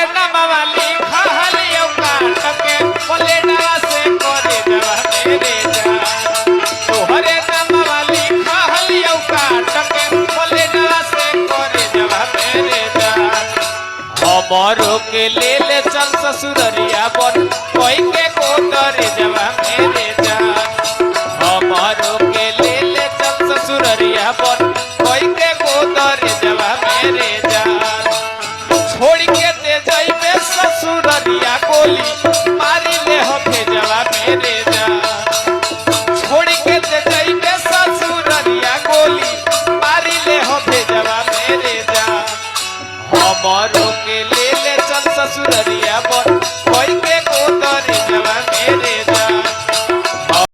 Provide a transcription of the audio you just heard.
तोहरे नमवाली खालियो काट के बोले डरा से करे जवा मेरे जान तोहरे नमवाली खालियो काट के बोले डरा से करे जवा मेरे जान हमरो के ले ले चल ससुररिया बन कोई के कोतरे जवा मेरे जान हमरो के ले ले चल ससुररिया बन कोई के कोतरे जवा मेरे जान छोड़ के ते जाइबे ससुररिया गोली मारी ले हो भेजवा मेरे जान छोड़ के ते जाइबे ससुररिया गोली मारी ले हो भेजवा मेरे जान हमरो के ले ले चल ससुररिया